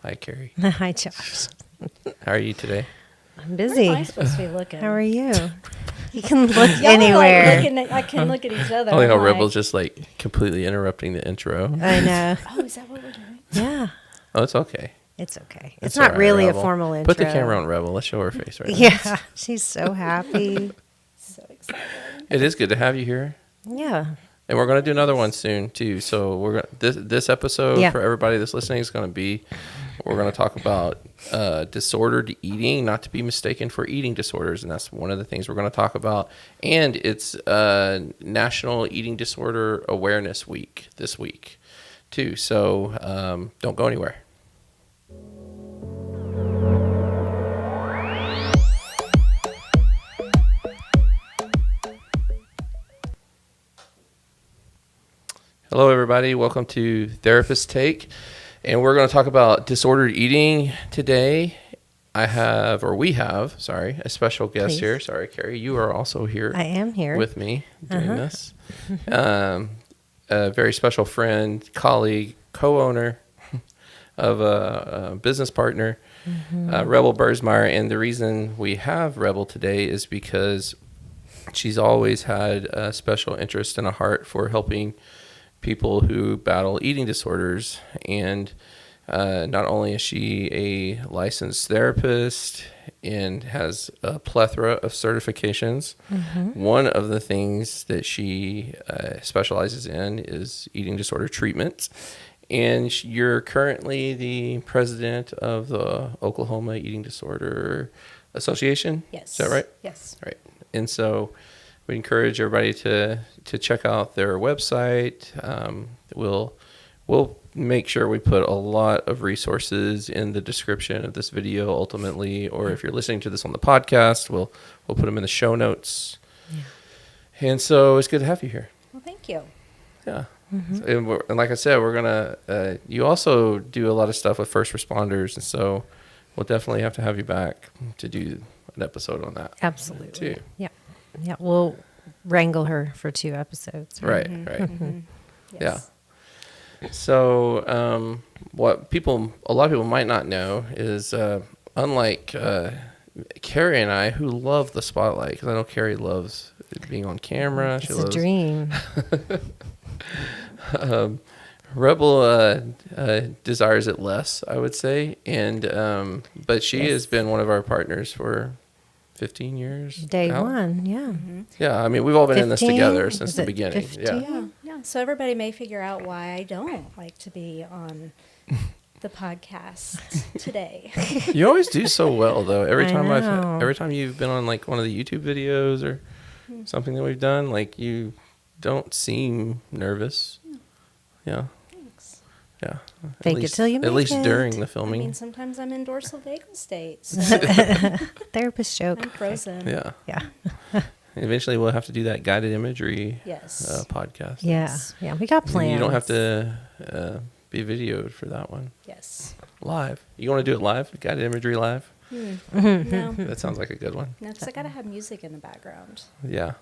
Hi, Carrie. Hi, Josh. How are you today? I'm busy. Where am I supposed to be looking? How are you? You can look Y'all anywhere. Are like looking at, I can look at each other. I like how I'm Rebel's just like completely interrupting the intro. I know. oh, is that what we're doing? Yeah, Oh, it's okay. it's okay. It's It's not all right, really Rebel. a formal intro. Put the camera on Rebel. Let's show her face right now. Yeah, she's so happy. So excited. It is good to have you here. Yeah. And we're going to do another one soon too. So we're going this episode Yeah. for everybody that's listening is going to be we're going to talk about disordered eating, not to be mistaken for eating disorders, and that's one of the things we're going to talk about. And it's National Eating Disorder Awareness Week this week too. So don't go anywhere. Hello, everybody. Welcome to Therapist Take. And we're going to talk about disordered eating today. We have, a special guest Please. here. Sorry, Carrie, you are also here. I am here. With me doing this. A very special friend, colleague, co-owner of a business partner, Rebel Buersmeyer. And the reason we have Rebel today is because she's always had a special interest and a heart for helping people who battle eating disorders. And not only is she a licensed therapist and has a plethora of certifications, one of the things that she specializes in is eating disorder treatment. And you're currently the president of the Oklahoma Eating Disorder Association. Yes. Is that right? Yes. Right. And so we encourage everybody to check out their website. We'll make sure we put a lot of resources in the description of this video ultimately, or if you're listening to this on the podcast, we'll put them in the show notes. Yeah. And so it's good to have you here. Well, thank you. Yeah. And like I said, we're going to, you also do a lot of stuff with first responders. And so we'll definitely have to have you back to do an episode on that. Absolutely. Too. Yeah. Yeah. We'll wrangle her for 2 episodes. Right. Right. Yes. Yeah. So, what a lot of people might not know is, unlike Carrie and I, who love the spotlight, because I know Carrie loves being on camera. It's a dream. Rebel desires it less, I would say, and but she has been one of our partners for 15 years. Day now. one. Yeah. Yeah, I mean, we've all been in this 15? together since Is the it beginning. 15? Yeah. Yeah. Yeah. So everybody may figure out why I don't like to be on the podcast today. You always do so well, though. Every I time know. every time you've been on like one of the YouTube videos or something that we've done, like you don't seem nervous. Yeah, Thanks. yeah. Fake it till you At make least it. during the I filming. mean, sometimes I'm in dorsal vagal state, so Therapist joke. I'm frozen. Yeah. Yeah. Eventually, we'll have to do that guided imagery Yes. podcast. Yeah. Yeah. We got And plans. you don't have to be videoed for that one. Yes. Live. You want to do it live? Guided imagery live? No. That sounds like a good one. No, because I got to have music in the background. Yeah.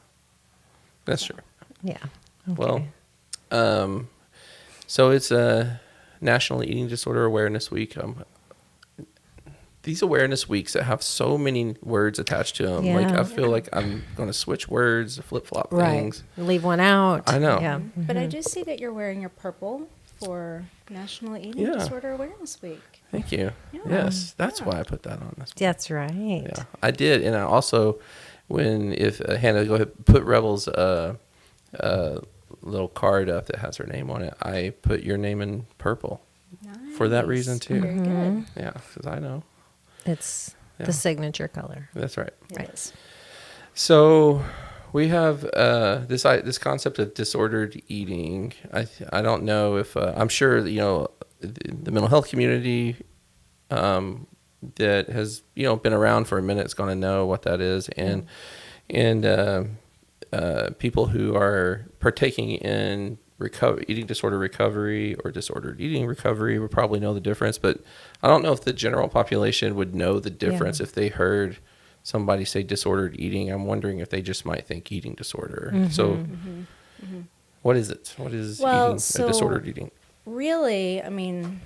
That's true. Yeah. Well, Okay. so it's a National Eating Disorder Awareness Week. These awareness weeks that have so many words attached to them, like Yeah. I feel like I'm going to switch words, flip flop Right. things. Leave one out. I know. Yeah. But I do see that you're wearing your purple for National Eating Yeah. Disorder Awareness Week. Thank you. Yeah. Yes, that's Yeah. why I put that on this. That's right. Yeah, I did, and I also, if Hannah, go ahead, put Rebel's little card up that has her name on it. I put your name in purple for that Nice. reason too. Very good. Yeah, because I know. It's Yeah. the signature color. That's right. It is. So we have this concept of disordered eating. I don't know if I'm sure that, the mental health community that has been around for a minute is going to know what that is, and people who are partaking in eating disorder recovery or disordered eating recovery would probably know the difference, but I don't know if the general population would know the difference if they heard somebody say disordered eating. I'm wondering if they just might think eating disorder. So what is it? What is Well, eating, so disordered eating? really, I mean,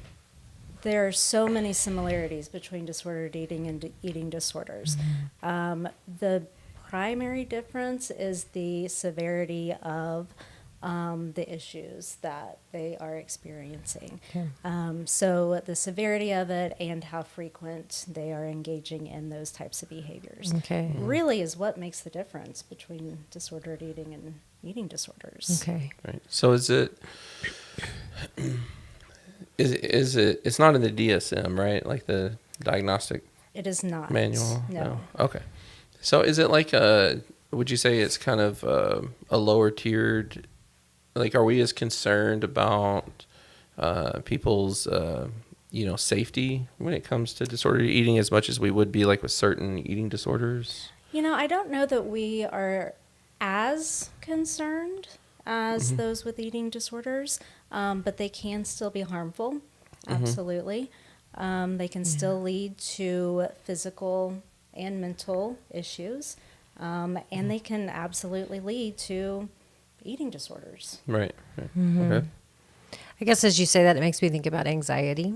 There are so many similarities between disordered eating and eating disorders. The primary difference is the severity of the issues that they are experiencing. Okay. So the severity of it and how frequent they are engaging in those types of behaviors Okay. really is what makes the difference between disordered eating and eating disorders. Okay. Right. So is it? Is it? It's not in the DSM, right? Like the diagnostic It is not. manual. No. Okay. So is it like a? Would you say it's kind of a lower tiered? Like, are we as concerned about people's safety when it comes to disordered eating as much as we would be like with certain eating disorders? I don't know that we are as concerned as those with eating disorders, but they can still be harmful. Absolutely. They can still lead to physical and mental issues, and they can absolutely lead to eating disorders. Right. Okay. I guess as you say that, it makes me think about anxiety.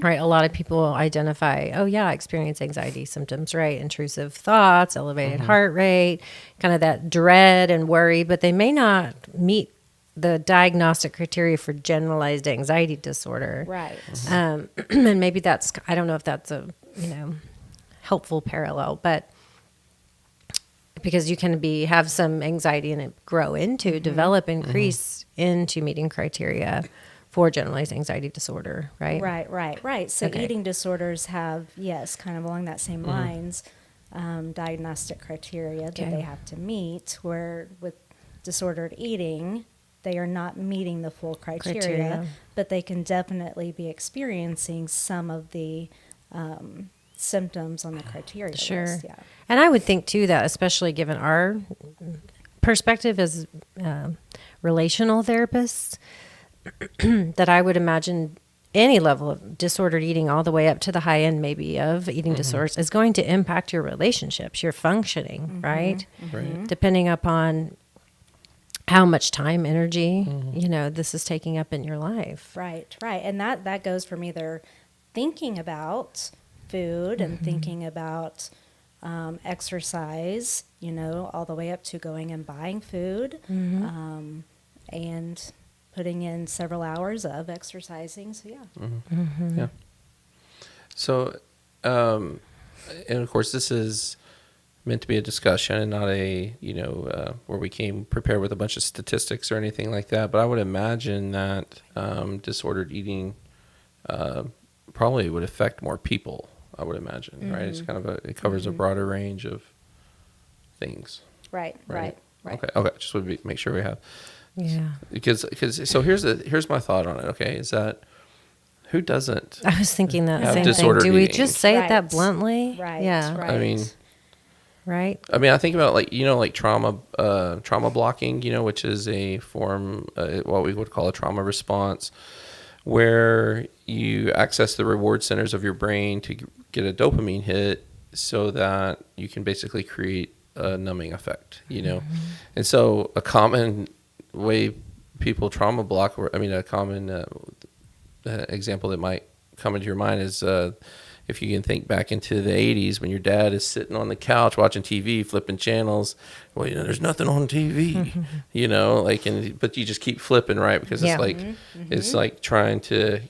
Right. A lot of people identify, oh, yeah, I experience anxiety symptoms, right? Intrusive thoughts, elevated heart rate, kind of that dread and worry, but they may not meet the diagnostic criteria for generalized anxiety disorder. Right. And maybe that's, I don't know if that's a, helpful parallel, but because you can have some anxiety and it grow into, develop, increase into meeting criteria for generalized anxiety disorder, right? Right. So Okay. eating disorders have, yes, kind of along that same lines, diagnostic criteria that Okay. they have to meet, where with disordered eating, they are not meeting the full criteria. But they can definitely be experiencing some of the symptoms on the criteria Sure. list. Yeah. And I would think, too, that especially given our perspective as relational therapists, that I would imagine any level of disordered eating, all the way up to the high end maybe of eating disorders, is going to impact your relationships, your functioning, right? Right. Depending upon how much time, energy, this is taking up in your life. Right. And that goes from either thinking about food and thinking about exercise, all the way up to going and buying food and putting in several hours of exercising. So, yeah. Yeah. So, and of course, this is meant to be a discussion and not a, where we came prepared with a bunch of statistics or anything like that. But I would imagine that disordered eating probably would affect more people, I would imagine, right? It's kind of it covers a broader range of things. Right. Okay. Just would make sure we have. Yeah. Because so here's my thought on it. Okay, is that who doesn't? I was thinking that Have same thing. disordered Do we eating. just say it that Right. bluntly? Right. Yeah. Right. I mean, Right? I think about like trauma blocking, which is a form, what we would call a trauma response, where you access the reward centers of your brain to get a dopamine hit, so that you can basically create a numbing effect, And so a common way people trauma block, a common example that might come into your mind is if you can think back into the 80s when your dad is sitting on the couch watching TV, flipping channels. Well, there's nothing on TV, but you just keep flipping, right? Because it's like it's like trying to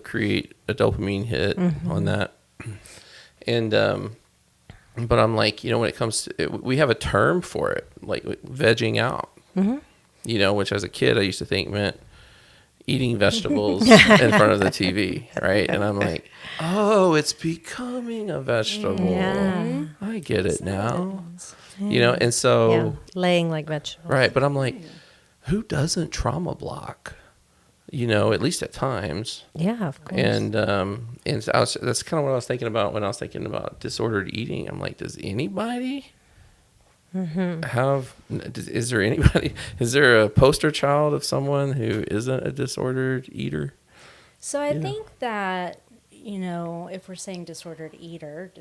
create a dopamine hit on that. And but I'm like, when it comes to it, we have a term for it, like vegging out. Which as a kid I used to think meant eating vegetables in front of the TV, right? And I'm like, oh, it's becoming a vegetable. Yeah. I get it now. And so Laying like vegetables. right, but I'm like, who doesn't trauma block? At least at times. Yeah, of course. And so that's kind of what I was thinking about when I was thinking about disordered eating. I'm like, does anybody have? Is there a poster child of someone who isn't a disordered eater? So I think that, if we're saying disordered eater,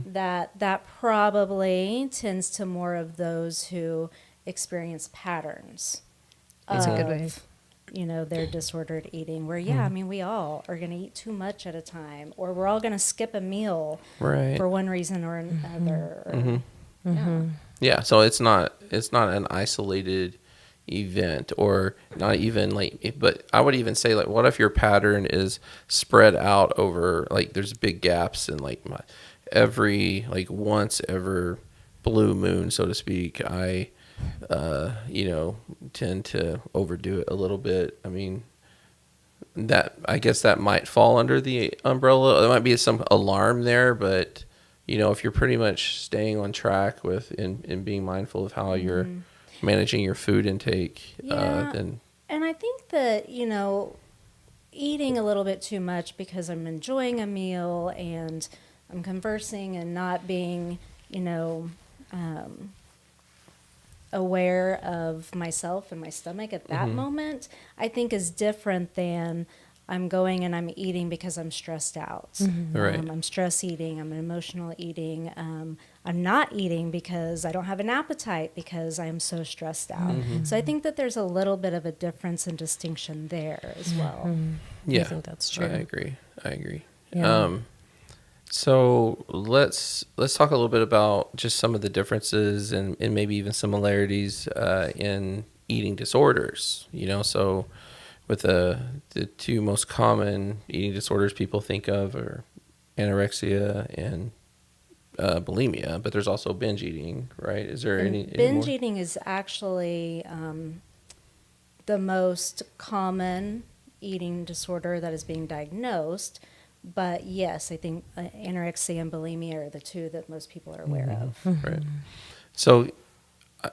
that probably tends to more of those who experience patterns. That's a good way. of their disordered eating, where, yeah, I mean, we all are going to eat too much at a time, or we're all going to skip a meal Right. for one reason or another. Or, Mm-hmm. Yeah. Yeah, so it's not an isolated event, or not even like, but I would even say, like, what if your pattern is spread out over, like, there's big gaps in, like, every, like, once ever blue moon, so to speak, I tend to overdo it a little bit. I mean, that, I guess that might fall under the umbrella. There might be some alarm there, but if you're pretty much staying on track with and being mindful of how you're managing your food intake, Yeah. then And I think that, eating a little bit too much because I'm enjoying a meal and I'm conversing and not being, aware of myself and my stomach at that moment, I think is different than I'm going and I'm eating because I'm stressed out. Right. I'm stress eating, I'm emotional eating. I'm not eating because I don't have an appetite because I am so stressed out. So I think that there's a little bit of a difference and distinction there as well. yeah, I think that's true. I agree. Yeah. So let's talk a little bit about just some of the differences and maybe even similarities in eating disorders. So with the two most common eating disorders people think of are anorexia and bulimia, but there's also binge eating, right? Is there any Binge more? eating is actually the most common eating disorder that is being diagnosed. But yes, I think anorexia and bulimia are the two that most people are aware of. Right. So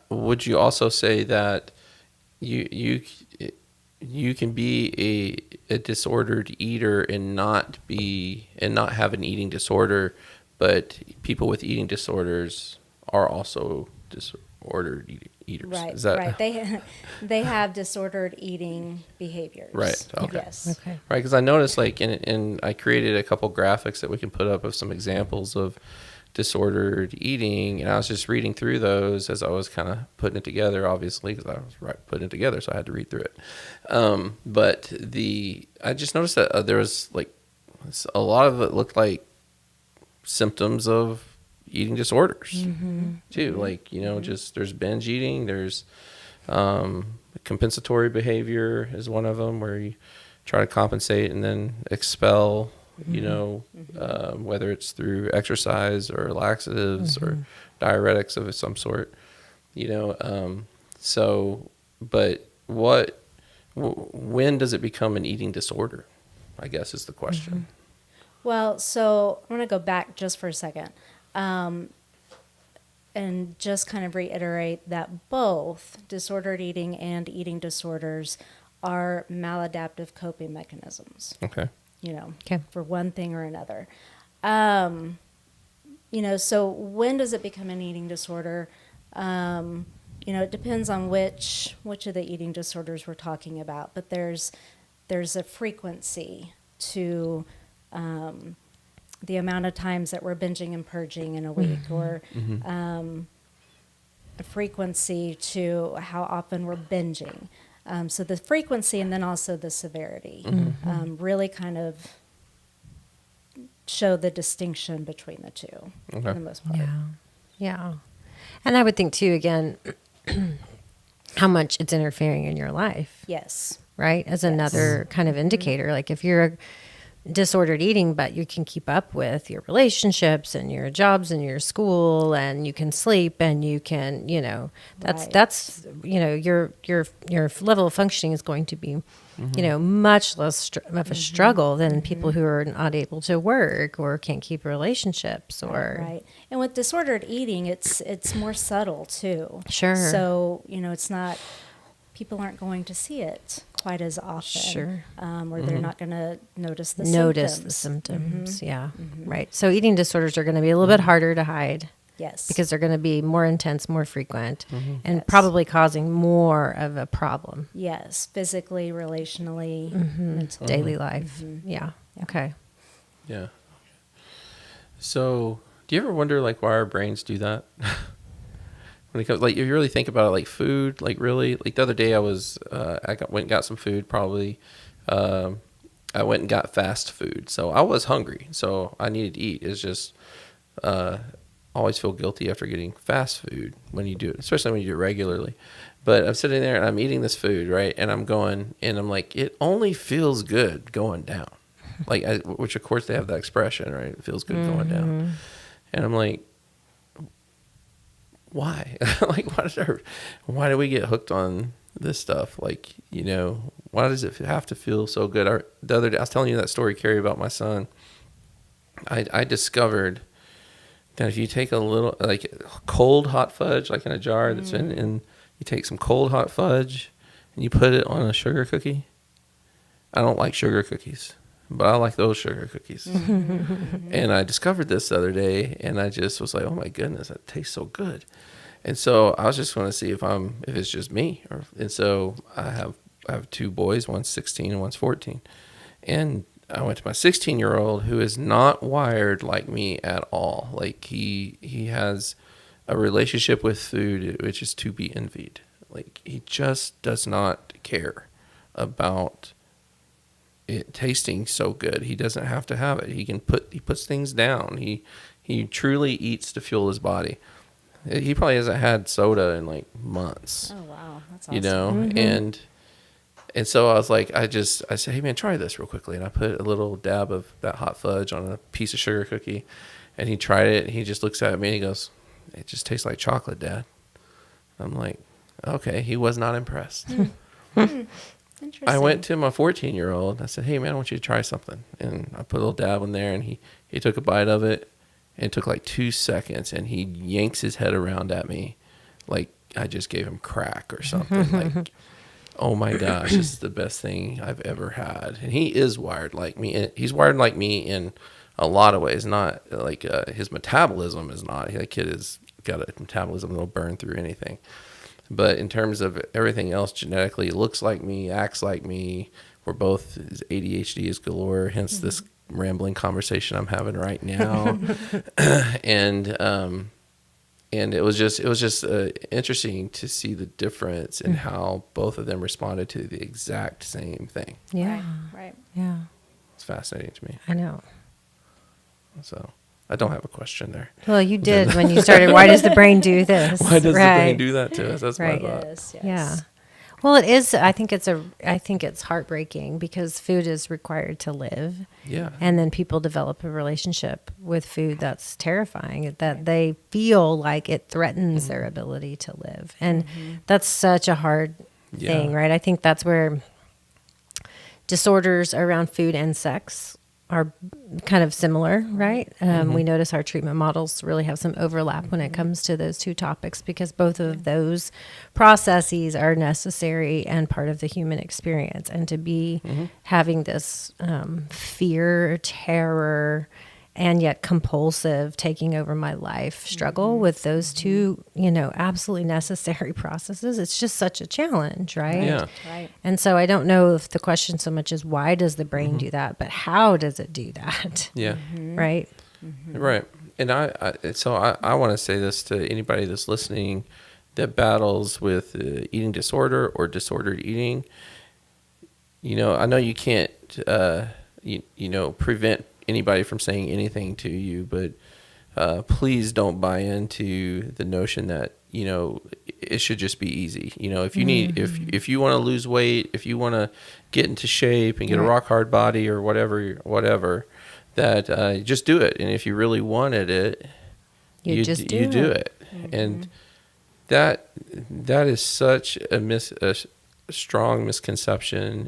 would you also say that you can be a disordered eater and not have an eating disorder, but people with eating disorders are also disordered eaters? Right, Is that right. They have disordered eating behaviors. Right, okay. Yes. Okay. right? Because I noticed, like, and I created a couple graphics that we can put up of some examples of disordered eating, and I was just reading through those as I was kind of putting it together, obviously, because I was putting it together, so I had to read through it. But I just noticed that there was, like, a lot of it looked like symptoms of eating disorders too. Like, just there's binge eating, there's compensatory behavior is one of them, where you try to compensate and then expel, whether it's through exercise or laxatives or diuretics of some sort, but when does it become an eating disorder, I guess, is the question. Well, so I'm going to go back just for a second and just kind of reiterate that both disordered eating and eating disorders are maladaptive coping mechanisms, Okay. Okay. for one thing or another. So when does it become an eating disorder? It depends on which of the eating disorders we're talking about, but there's a frequency to the amount of times that we're binging and purging in a week, or a frequency to how often we're binging. So the frequency and then also the severity really kind of show the distinction between the two for the most part. Yeah. Yeah. And I would think too, again, how much it's interfering in your life, Yes. right? As another kind of indicator. Like if you're disordered eating, but you can keep up with your relationships and your jobs and your school, and you can sleep and you can, that's your level of functioning is going to be, much less of a struggle than people who are not able to work or can't keep relationships or Right. And with disordered eating, it's more subtle too. Sure. So, it's not, people aren't going to see it quite as often. Sure. Or they're not going to notice the symptoms. Yeah. Right. So eating disorders are going to be a little bit harder to hide. Yes. Because they're going to be more intense, more frequent, and Yes. probably causing more of a problem. Yes. Physically, relationally, mentally. Daily life. Yeah. Okay. Yeah. So, do you ever wonder, like, why our brains do that? when it comes, like, if you really think about it, like food, like really, like the other day I was, went and got some food, probably, I went and got fast food. So I was hungry. So I needed to eat. It's just, always feel guilty after getting fast food when you do it, especially when you do it regularly. But I'm sitting there and I'm eating this food, right? And I'm going, and I'm like, it only feels good going down. Like, which of course they have that expression, right? It feels good going down. And I'm like, why? Like, why do we get hooked on this stuff? Like, you know, why does it have to feel so good? The other day, I was telling you that story, Carrie, about my son. I discovered that if you take a little, like, cold hot fudge, like in a jar that's in, and you take some cold hot fudge and you put it on a sugar cookie. I don't like sugar cookies, but I like those sugar cookies. And I discovered this the other day, and I just was like, oh my goodness, that tastes so good. And so I was just going to see if it's just me, and so I have two boys, one's 16 and one's 14, and I went to my 16-year-old, who is not wired like me at all. Like, he has a relationship with food which is to be envied. Like, he just does not care about it tasting so good. He doesn't have to have it. He puts things down. He truly eats to fuel his body. He probably hasn't had soda in like months. Oh wow, that's awesome. You know, and so I was like, I said, hey man, try this real quickly. And I put a little dab of that hot fudge on a piece of sugar cookie, and he tried it, and he just looks at me and he goes, it just tastes like chocolate, Dad. I'm like, okay. He was not impressed. Interesting. I went to my 14-year-old. I said, hey man, I want you to try something. And I put a little dab in there, and he took a bite of it, and it took like 2 seconds, and he yanks his head around at me like I just gave him crack or something. Like, oh my gosh, this is the best thing I've ever had. And he is wired like me. He's wired like me in a lot of ways. Not like his metabolism is not. That kid has got a metabolism that'll burn through anything. But in terms of everything else, genetically, looks like me, acts like me. We're both, his ADHD is galore. Hence this rambling conversation I'm having right now. And it was just interesting to see the difference in how both of them responded to the exact same thing. Yeah. Right. Yeah. It's fascinating to me. I know. So I don't have a question there. Well, you did when you started. Why does the brain do this? Why does the brain do that to us? That's Right. my thought. Yes. Yeah. Well, it is. I think it's heartbreaking because food is required to live. Yeah. And then people develop a relationship with food that's terrifying, that they feel like it threatens their ability to live. And that's such a hard thing, right? I think that's where disorders around food and sex are kind of similar, right? We notice our treatment models really have some overlap when it comes to those two topics, because both of those processes are necessary and part of the human experience. And to be having this fear, terror, and yet compulsive taking over my life struggle with those two, absolutely necessary processes, it's just such a challenge, right? Yeah. Right. And so I don't know if the question so much is why does the brain do that, but how does it do that? Yeah. Right? Right. And I want to say this to anybody that's listening that battles with eating disorder or disordered eating. I know you can't, prevent anybody from saying anything to you, but please don't buy into the notion that it should just be easy. If you need, if you want to lose weight, if you want to get into shape and get a rock hard body or whatever, that just do it. And if you really wanted it, you do it. And that is such a strong misconception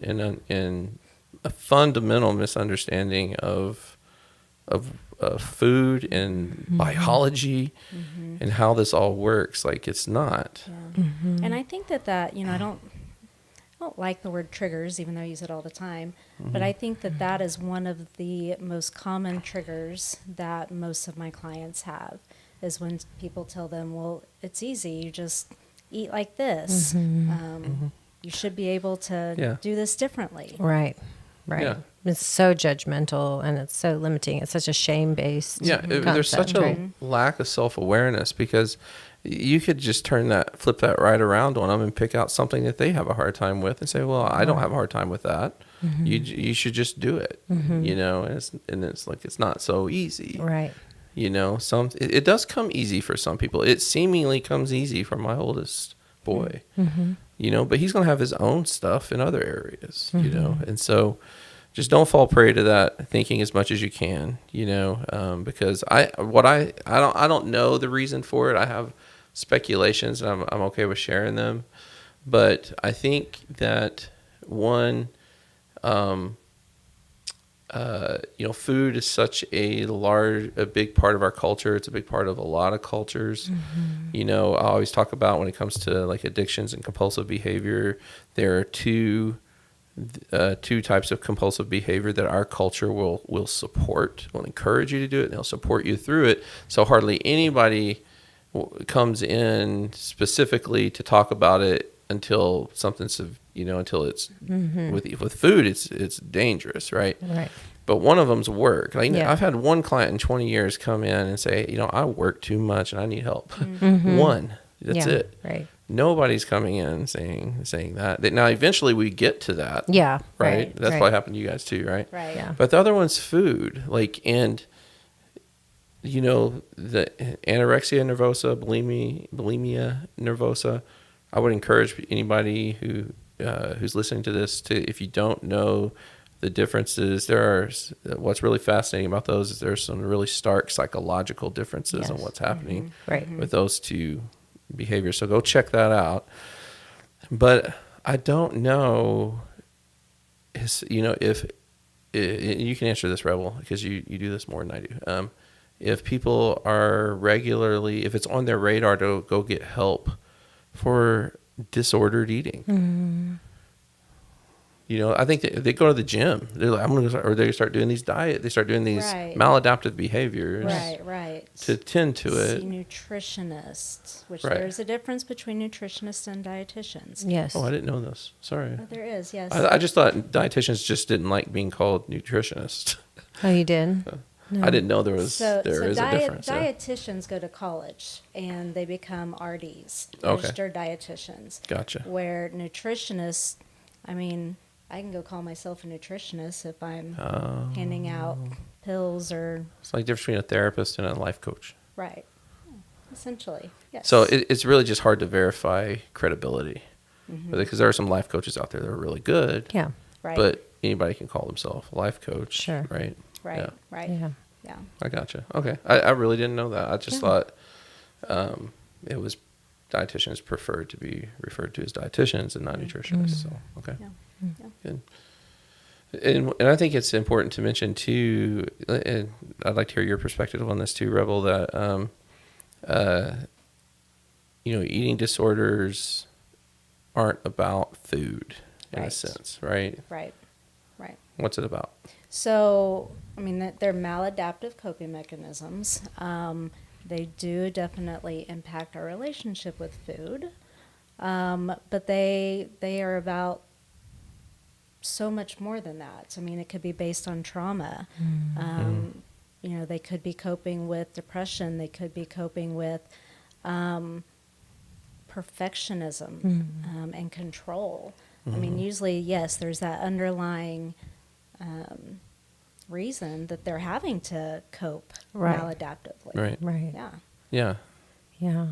and a fundamental misunderstanding of food and biology and how this all works. Like, it's not. Yeah. And I think that I don't like the word triggers, even though I use it all the time. But I think that is one of the most common triggers that most of my clients have, is when people tell them, well, it's easy. You just eat like this. You should be able to do this differently. Right. Yeah. It's so judgmental and it's so limiting. It's such a shame-based concept, there's such a lack of self-awareness because you could just flip that right around on them and pick out something that they have a hard time with and say, well, I don't have a hard time with that. You should just do it, you know, and it's like, it's not so easy. Right. You know, it does come easy for some people. It seemingly comes easy for my oldest boy, you know, but he's going to have his own stuff in other areas, you know, and so just don't fall prey to that thinking as much as you can, you know, because I don't know the reason for it. I have speculations, and I'm okay with sharing them, but I think that one, you know, food is such a big part of our culture. It's a big part of a lot of cultures. You know, I always talk about when it comes to like addictions and compulsive behavior, there are two types of compulsive behavior that our culture will support, will encourage you to do it, and they'll support you through it. So hardly anybody comes in specifically to talk about it until something's, you know, until it's with food, it's dangerous, right? Right. But one of them's work. Like, Yeah. I've had one client in 20 years come in and say, you know, I work too much and I need help. One, that's Yeah, it. right. Nobody's coming in saying that. Now, eventually we get to that. Yeah. Right. That's right. probably happened to you guys too, right? Right. Yeah. But the other one's food. Like, and you know, the anorexia nervosa, bulimia nervosa. I would encourage anybody who's listening to this to, if you don't know the differences, what's really fascinating about those is there's some really stark psychological differences on Yes. what's happening Right. with those two behaviors. So go check that out. But I don't know, you know, if you can answer this, Rebel, because you do this more than I do. If people are regularly, if it's on their radar to go get help for disordered eating. You know, I think they go to the gym. They're like, I'm going to start, or they start doing these they start doing these Right. maladaptive behaviors Right. to tend to it. See nutritionists, which Right. there's a difference between nutritionists and dietitians. Yes. Oh, I didn't know this. Sorry. Oh, there is, yes. I just thought dietitians just didn't like being called nutritionists. Oh, you did? I didn't know there is a difference. Yeah. Dietitians go to college and they become RDs, Okay. registered dietitians. Gotcha. Where nutritionists, I mean, I can go call myself a nutritionist if I'm handing out pills or It's like the difference between a therapist and a life coach. right. Essentially, yes. So it's really just hard to verify credibility, because there are some life coaches out there that are really good. Yeah. right, But anybody can call themselves a life coach. Sure. Right. right, Yeah. right, Yeah. yeah. I gotcha. Okay. I really didn't know that. I just thought it was dietitians preferred to be referred to as dietitians and not nutritionists. So, okay. Yeah. Good. And I think it's important to mention too, and I'd like to hear your perspective on this too, Rebel, that, you know, eating disorders aren't about food in a Right. sense, right? Right. What's it about? So, I mean, they're maladaptive coping mechanisms. They do definitely impact our relationship with food, but they are about so much more than that. I mean, it could be based on trauma. You know, they could be coping with depression. They could be coping with perfectionism and control. I mean, usually, yes, there's that underlying reason that they're having to cope Right. maladaptively. Right. Right. Yeah. Yeah. Yeah.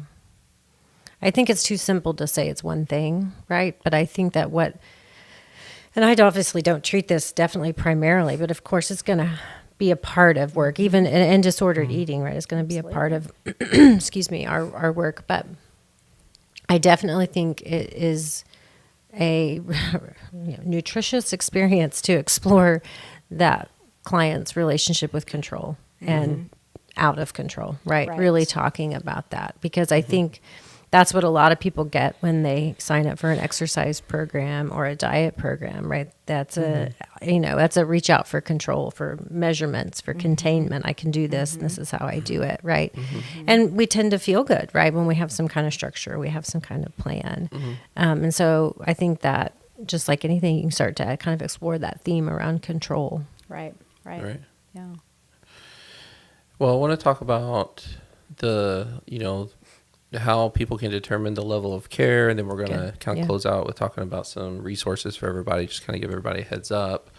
I think it's too simple to say it's one thing, right? But I think that and I obviously don't treat this definitely primarily, but of course it's going to be a part of work, even in disordered eating, right? It's going to be a part of, excuse me, our work. But I definitely think it is a nutritious experience to explore that client's relationship with control and out of control, right? Right. Really talking about that, because I think that's what a lot of people get when they sign up for an exercise program or a diet program, right? That's that's a reach out for control, for measurements, for containment. I can do this, and this is how I do it, right? And we tend to feel good, right? When we have some kind of structure, we have some kind of plan. And so I think that just like anything, you can start to kind of explore that theme around control. Right. Right. Yeah. Well, I want to talk about the how people can determine the level of care, and then we're going to Good. kind of Yeah. close out with talking about some resources for everybody, just kind of give everybody a heads up.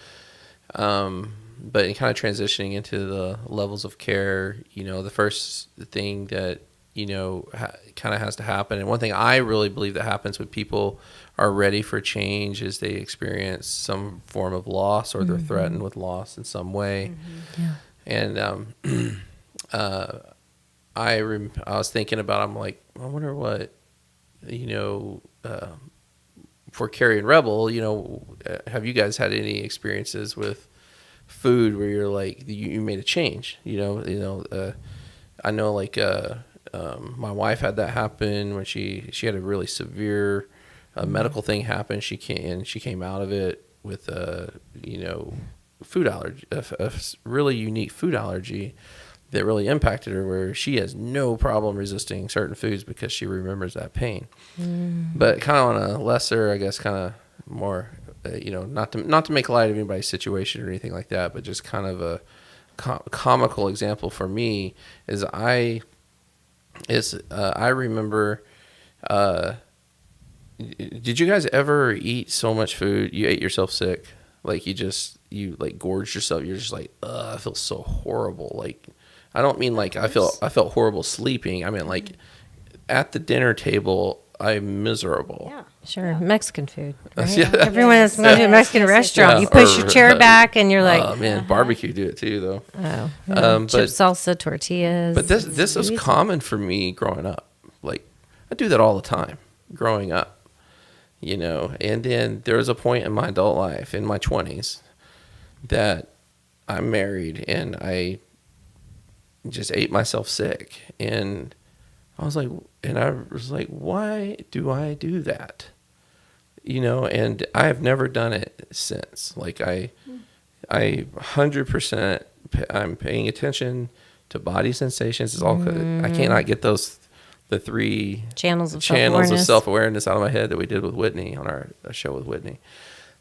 But in kind of transitioning into the levels of care, the first thing that, kind of has to happen, and one thing I really believe that happens when people are ready for change is they experience some form of loss, or they're threatened with loss in some way. Yeah. And I was thinking about, I'm like, I wonder what, for Carrie and Rebel, have you guys had any experiences with food where you're like, you made a change? I know, like, my wife had that happen when she had a really severe medical thing happen. She came out of it with food allergy, a really unique food allergy that really impacted her, where she has no problem resisting certain foods because she remembers that pain. But kind of on a lesser, I guess, kind of more, not to make light of anybody's situation or anything like that, but just kind of a comical example for me is I remember. Did you guys ever eat so much food you ate yourself sick? Like you like gorged yourself. You're just like, ugh, I feel so horrible. Like, I don't mean like I felt horrible sleeping. I mean, like, at the dinner table, I'm miserable. Yeah. Sure. Mexican food. Right? Yeah. Everyone that's going to a Mexican restaurant. Yeah, You push or, your chair back and you're like, Oh man, barbecue do it too though. oh, but- chip salsa, tortillas. But this was common for me growing up. Like, I do that all the time growing up, And then there was a point in my adult life, in my 20s, that I'm married and I just ate myself sick. And I was like, why do I do that? And I have never done it since. Like, I 100%, I'm paying attention to body sensations. It's all, I cannot get the three channels of self-awareness out of my head that we did with Whitney on our show with Whitney.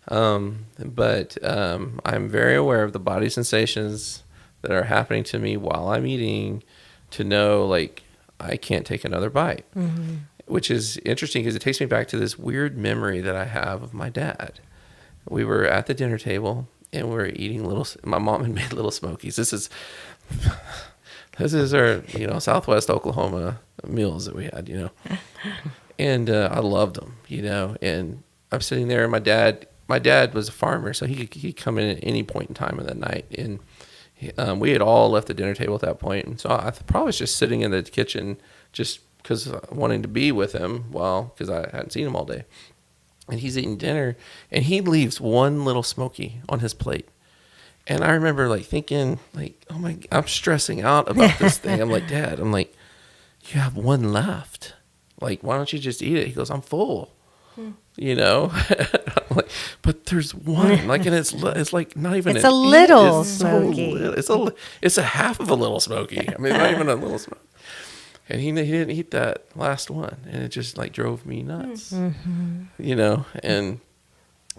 But I'm very aware of the body sensations that are happening to me while I'm eating, to know, like, I can't take another bite, which is interesting because it takes me back to this weird memory that I have of my dad. We were at the dinner table and we were eating my mom had made Little Smokies. This is our, Southwest Oklahoma meals that we had, and I loved them, and I'm sitting there, and my dad was a farmer, so he'd come in at any point in time of the night, and we had all left the dinner table at that point, and so I probably was just sitting in the kitchen just because wanting to be with him, because I hadn't seen him all day. And he's eating dinner, and he leaves one Little Smoky on his plate. And I remember, like, thinking, like, oh my, I'm stressing out about this thing. I'm like, Dad, you have one left. Like, why don't you just eat it? He goes, I'm full. I'm like, but there's one. Like, and it's like not even. It's a little it's Smoky. It's a half of a Little Smoky. I mean, not even a Little Smoky. And he didn't eat that last one, and it just, like, drove me nuts. And.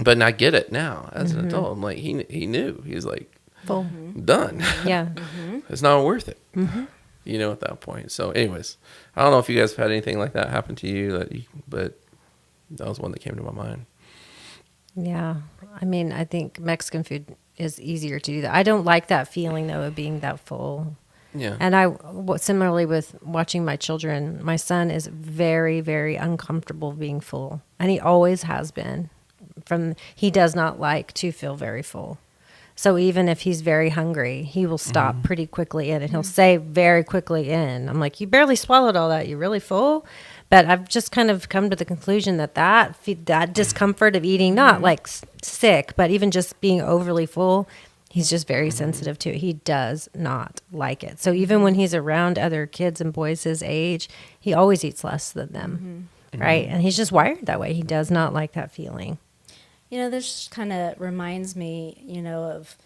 But I get it now as an adult. I'm like, he knew. He was like, Full. Done. Yeah. It's not worth it. At that point. So, anyways, I don't know if you guys have had anything like that happen to you, but that was one that came to my mind. Yeah. I mean, I think Mexican food is easier to do that. I don't like that feeling, though, of being that full. Yeah. And similarly with watching my children, my son is very, very uncomfortable being full. And he always has been. He does not like to feel very full. So even if he's very hungry, he will stop pretty quickly in, and he'll say very quickly in, I'm like, you barely swallowed all that. You really full? But I've just kind of come to the conclusion that discomfort of eating, not like sick, but even just being overly full, he's just very sensitive to it. He does not like it. So even when he's around other kids and boys his age, he always eats less than them, right? And he's just wired that way. He does not like that feeling. This kind of reminds me, of,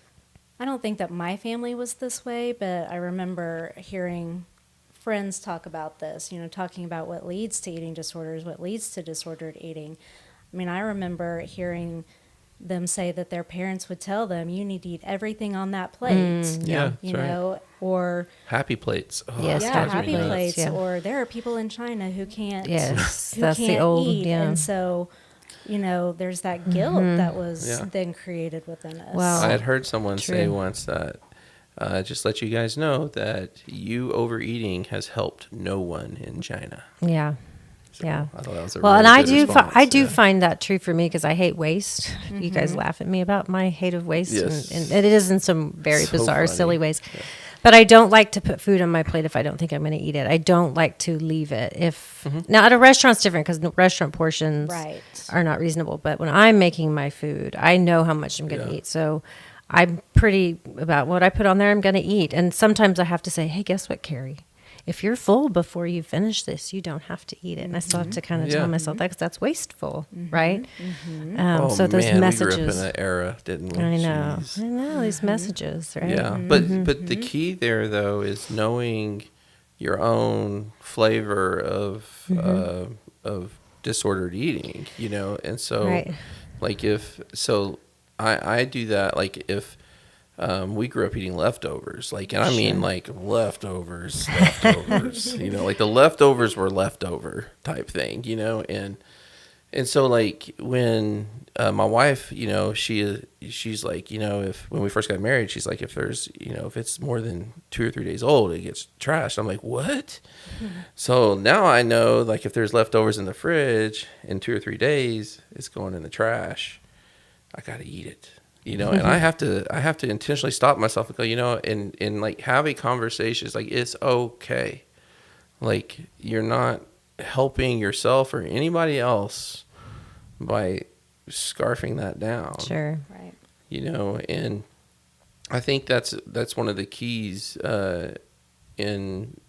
I don't think that my family was this way, but I remember hearing friends talk about this, talking about what leads to eating disorders, what leads to disordered eating. I mean, I remember hearing them say that their parents would tell them, you need to eat everything on that plate. Yeah, You that's right. know, or Happy plates. Oh, Yes, that yeah, drives me happy nuts. plates. yeah. Or there are people in China who can't, Yes, who that's the can't old, eat, yeah. and so, you know, there's that guilt that was Yeah. then created within us. Well, I had heard someone say True. once that just let you guys know that you overeating has helped no one in China. Yeah. So Yeah. I thought that was a Well, really and I good do, response. I do Yeah. find that true for me because I hate waste. You guys laugh at me about my hate of waste, Yes. and it is in some very So bizarre, funny. silly ways. But I don't like to put food on my plate if I don't think I'm going to eat it. I don't like to leave it. If now at a restaurant, it's different because restaurant portions Right. are not reasonable. But when I'm making my food, I know how much I'm going to Yeah. eat, so I'm pretty about what I put on there. I'm going to eat, and sometimes I have to say, "Hey, guess what, Carrie? If you're full before you finish this, you don't have to eat it." And I still have to kind of Yeah. tell myself that because that's wasteful, right? Oh So those man, messages. we grew up in that era, didn't we? I know. Jeez. I know these messages, right? Yeah, but the key there though is knowing your own flavor of disordered eating, you know, and so Right. like if so, I do that like if. We grew up eating leftovers, like, and I mean like leftovers, you know, like the leftovers were leftover type thing, you know, and so like when my wife, you know, she's like, you know, if when we first got married, she's like, if there's, you know, if it's more than 2 or 3 days old, it gets trashed. I'm like, what? So now I know, like, if there's leftovers in the fridge in 2 or 3 days, it's going in the trash. I gotta eat it. You know, and I have to intentionally stop myself and go, you know, and like have a conversation. It's like, it's okay. Like, you're not helping yourself or anybody else by scarfing that down. Sure. Right. You know, and I think that's one of the keys in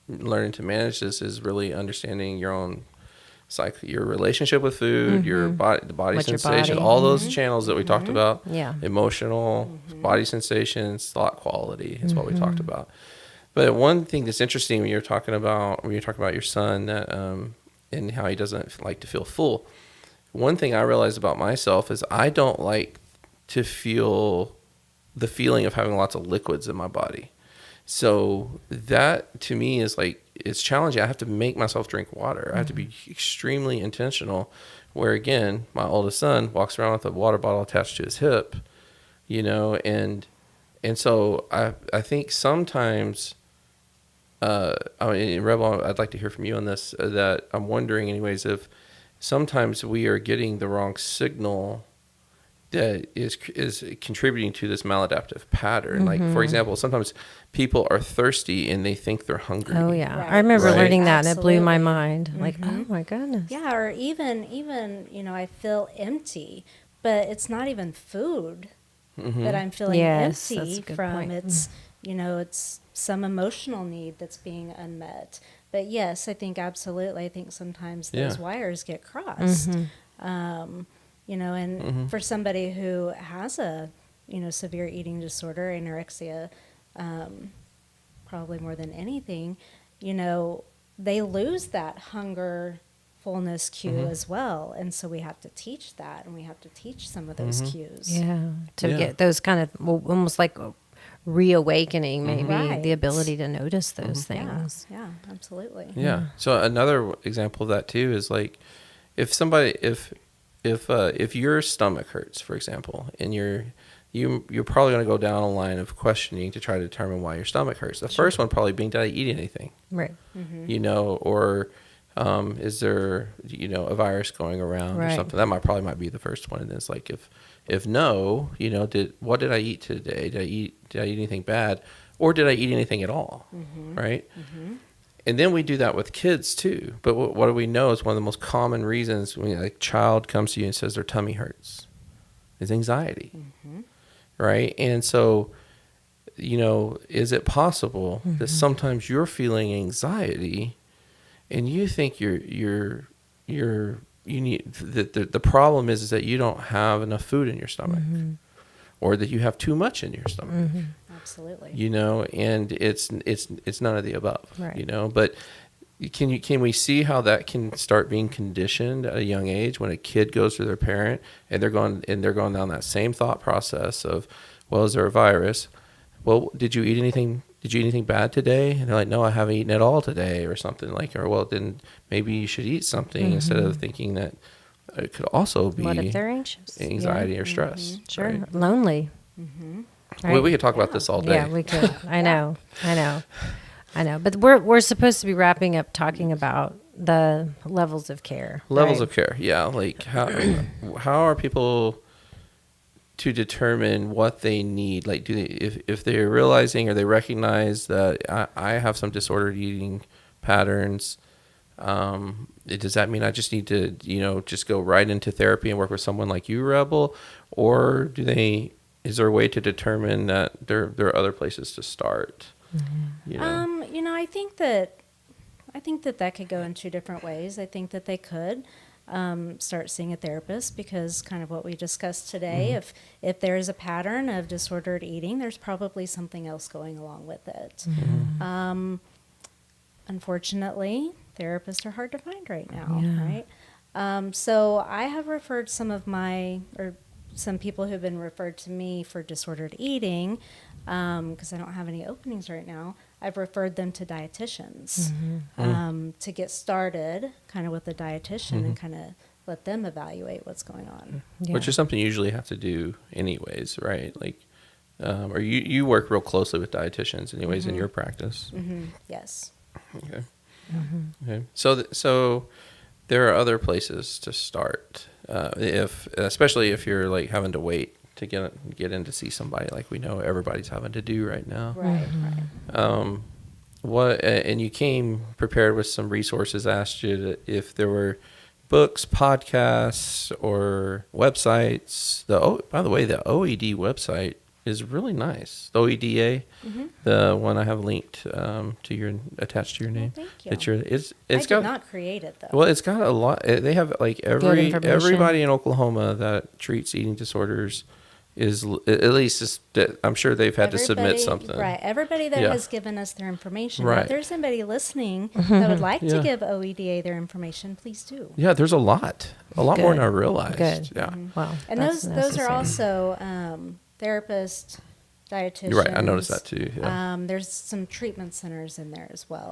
learning to manage this is really understanding your own your relationship with food, your body, the body With your sensation, body. all those channels that we talked about. Yeah. Emotional, body sensations, thought quality is what we talked about. But one thing that's interesting when you're talking about your son that and how he doesn't like to feel full. One thing I realized about myself is I don't like to feel the feeling of having lots of liquids in my body. So that to me is like, it's challenging. I have to make myself drink water. I have to be extremely intentional. Where again, my oldest son walks around with a water bottle attached to his hip, you know, and so I think sometimes, I mean, Rebel, I'd like to hear from you on this, that I'm wondering anyways, if sometimes we are getting the wrong signal that is contributing to this maladaptive pattern. Like, for example, sometimes people are thirsty and they think they're hungry. Oh yeah, Right. I remember Right. learning that, and it blew my Absolutely. mind. Like, oh my goodness. Yeah, or even you know, I feel empty, but it's not even food that I'm feeling Yes, that's empty a good from. point. It's, you know, it's some emotional need that's being unmet. But yes, I think absolutely. I think sometimes those Yeah. wires get crossed. You know, and for somebody who has a, you know, severe eating disorder, anorexia, probably more than anything, you know, they lose that hunger fullness cue as well. And so we have to teach that, and we have to teach some of those cues. Yeah, to Yeah. get those kind of almost like reawakening, maybe Right. the ability to notice those Yeah, things. yeah, absolutely. Yeah. So another example of that too is like, if somebody, if your stomach hurts, for example, and you're probably going to go down a line of questioning to try to determine why your stomach hurts. The first one probably being, did I eat anything? Right. You know, or is there, you know, a virus going around or Right. something? That might be the first one. And it's like, if no, you know, what did I eat today? Did I eat anything bad, or did I eat anything at all? Right. And then we do that with kids too. But what do we know is one of the most common reasons when a child comes to you and says their tummy hurts is anxiety. Right. And so, you know, is it possible that sometimes you're feeling anxiety and you think you need the problem is that you don't have enough food in your stomach, or that you have too much in your stomach? Absolutely. You know, and it's none of the above. Right. You know, but can we see how that can start being conditioned at a young age when a kid goes to their parent and they're going down that same thought process of, well, is there a virus? Well, did you eat anything bad today? And they're like, no, I haven't eaten at all today, or something like, or well, then maybe you should eat something, instead of thinking that it could also be What if they're anxious? anxiety or stress. Sure. Right? Lonely. Well, we could talk about this all day. Yeah, we could. I know. But we're supposed to be wrapping up talking about the levels of care. Levels right? of care, yeah. Like how are people to determine what they need? Like, do they, if they're realizing or they recognize that I have some disordered eating patterns, does that mean I just need to, just go right into therapy and work with someone like you, Rebel, or is there a way to determine that there are other places to start? I think that could go in two different ways. I think that they could start seeing a therapist, because kind of what we discussed today, if there's a pattern of disordered eating, there's probably something else going along with it. Unfortunately, therapists are hard to find right now, right? So I have referred some people who've been referred to me for disordered eating, because I don't have any openings right now. I've referred them to dietitians to get started kind of with a dietitian and kind of let them evaluate what's going on. Yeah. Which is something you usually have to do anyways, right? Like, or you work real closely with dietitians anyways in your practice. Yes. Okay. Okay. So there are other places to start, especially if you're like having to wait to get in to see somebody, like we know everybody's having to do right now. Right, right. And you came prepared with some resources. Asked you if there were books, podcasts, or websites. By the way, the OED website is really nice. The OEDA, the one I have linked attached to your name. Thank you. I did not create it, though. Well, it's got a lot. They have like everybody in Oklahoma that treats eating disorders is at least I'm sure they've had to submit something. Right. Everybody that has given us their information. Right. Now, if there's somebody listening that would like to give OEDA their information, please do. Yeah, there's a lot more than I realized. Good. Yeah. Wow. And those are also therapists, dietitians. You're right. I noticed that too. Yeah. There's some treatment centers in there as well.